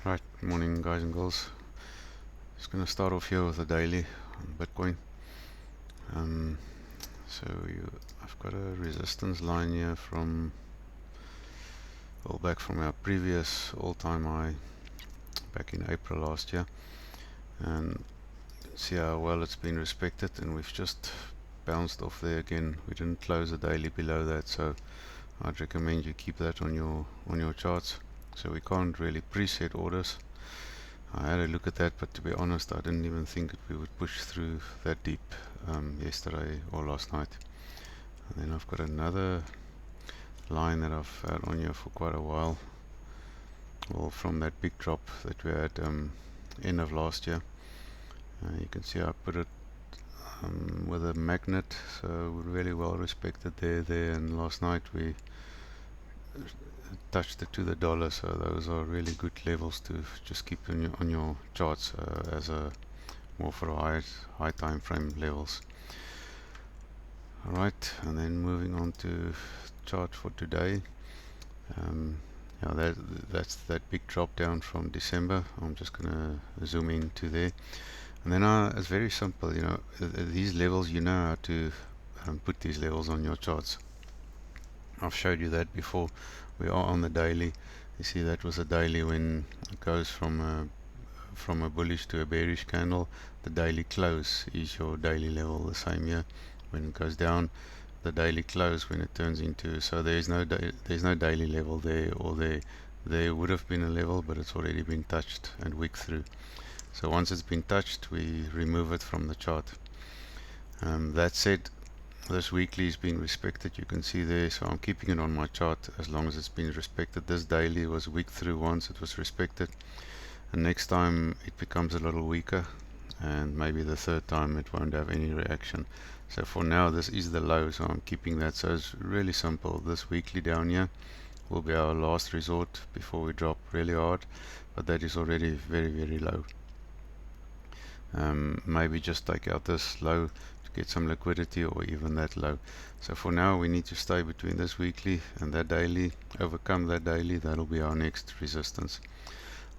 Right, morning guys and girls. Just gonna start off here with a daily on Bitcoin. Um, I've got a resistance line here from all back from our previous all-time high back in April last year, and see how well it's been respected, and we've just bounced off there again. We didn't close the daily below that, so I'd recommend you keep that on your charts. So we can't really preset orders. I had a look at that, but to be honest, I didn't even think we would push through that deep yesterday or last night. And then I've got another line that I've had on here for quite a while. Well, from that big drop that we had end of last year. You can see I put it with a magnet, so really well respected there. And last night we touched it to the dollar, so those are really good levels to just keep on your charts as a more for high time frame levels. Alright, and then moving on to chart for today. That's that big drop down from December. I'm just gonna zoom into there, and then it's very simple. These levels, you know how to put these levels on your charts. I've showed you that before. We are on the daily. You see that was a daily when it goes from a bullish to a bearish candle. The daily close is your daily level, the same here. When it goes down, the daily close when it turns into, so there's no daily level there, or there would have been a level, but it's already been touched and wicked through. So once it's been touched, we remove it from the chart. That said, this weekly is being respected, you can see there, so I'm keeping it on my chart as long as it's been respected. This daily was wicked through once it was respected, and next time it becomes a little weaker, and maybe the third time it won't have any reaction. So for now this is the low, so I'm keeping that. So it's really simple. This weekly down here will be our last resort before we drop really hard, but that is already very low. Maybe just take out this low to get some liquidity, or even that low. So for now we need to stay between this weekly and that daily, overcome that daily. That'll be our next resistance.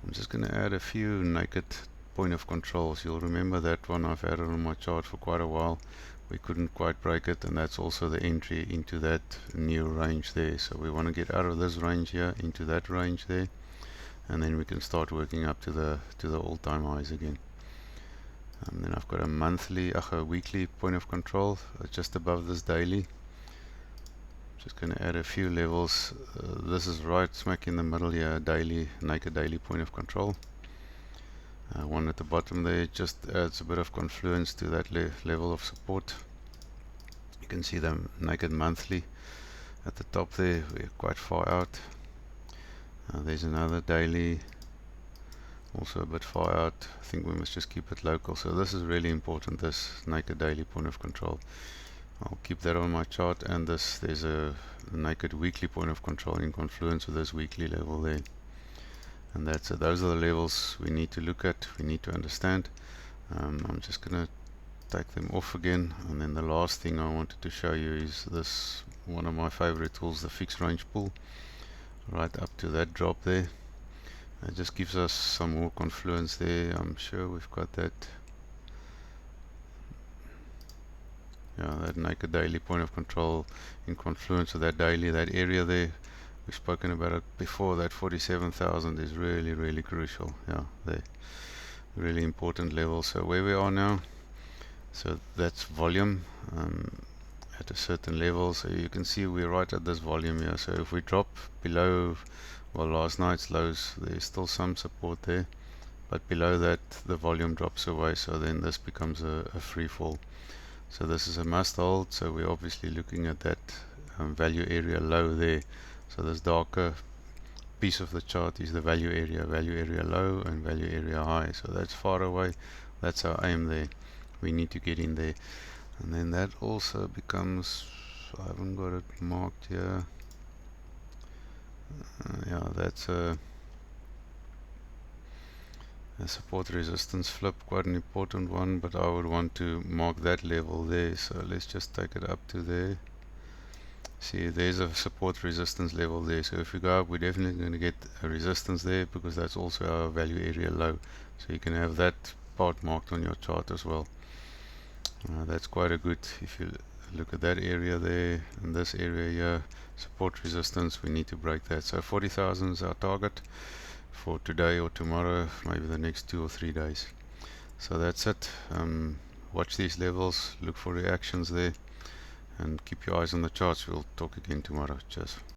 I'm just going to add a few naked point of controls. You'll remember that one I've had it on my chart for quite a while. We couldn't quite break it, and that's also the entry into that new range there. So we want to get out of this range here into that range there, and then we can start working up to the all-time highs again. Then I've got a weekly point of control just above this daily. Just going to add a few levels. This is right smack in the middle here, naked daily point of control. One at the bottom there just adds a bit of confluence to that level of support. You can see the naked monthly at the top there. We're quite far out. There's another daily, also a bit far out. I think we must just keep it local. So this is really important, this naked daily point of control. I'll keep that on my chart, and there's a naked weekly point of control in confluence with this weekly level there. And those are the levels we need to look at, we need to understand. I'm just going to take them off again, and then the last thing I wanted to show you is this, one of my favorite tools, the fixed range pull, right up to that drop there. It just gives us some more confluence there. I'm sure we've got that. Yeah, that naked daily point of control in confluence with that daily, that area there. We've spoken about it before. That 47,000 is really crucial. Yeah, there, really important level. So where we are now, so that's volume at a certain level. So you can see we're right at this volume here. So if we drop below, well, last night's lows, there's still some support there, but below that the volume drops away. So then this becomes a free fall. So this is a must hold. So we're obviously looking at that value area low there. So this darker piece of the chart is the value area low and value area high. So that's far away. That's our aim there. We need to get in there. And then that also becomes, I haven't got it marked here. Yeah, that's a support resistance flip, quite an important one, but I would want to mark that level there. So let's just take it up to there. See, there's a support resistance level there, so if we go up, we're definitely going to get a resistance there, because that's also our value area low. So you can have that part marked on your chart as well. That's quite a good, if you look at that area there and this area here, support resistance, we need to break that. So 40,000 is our target for today or tomorrow, maybe the next 2 or 3 days. So that's it. Watch these levels, look for reactions there, and keep your eyes on the charts. We'll talk again tomorrow. Cheers.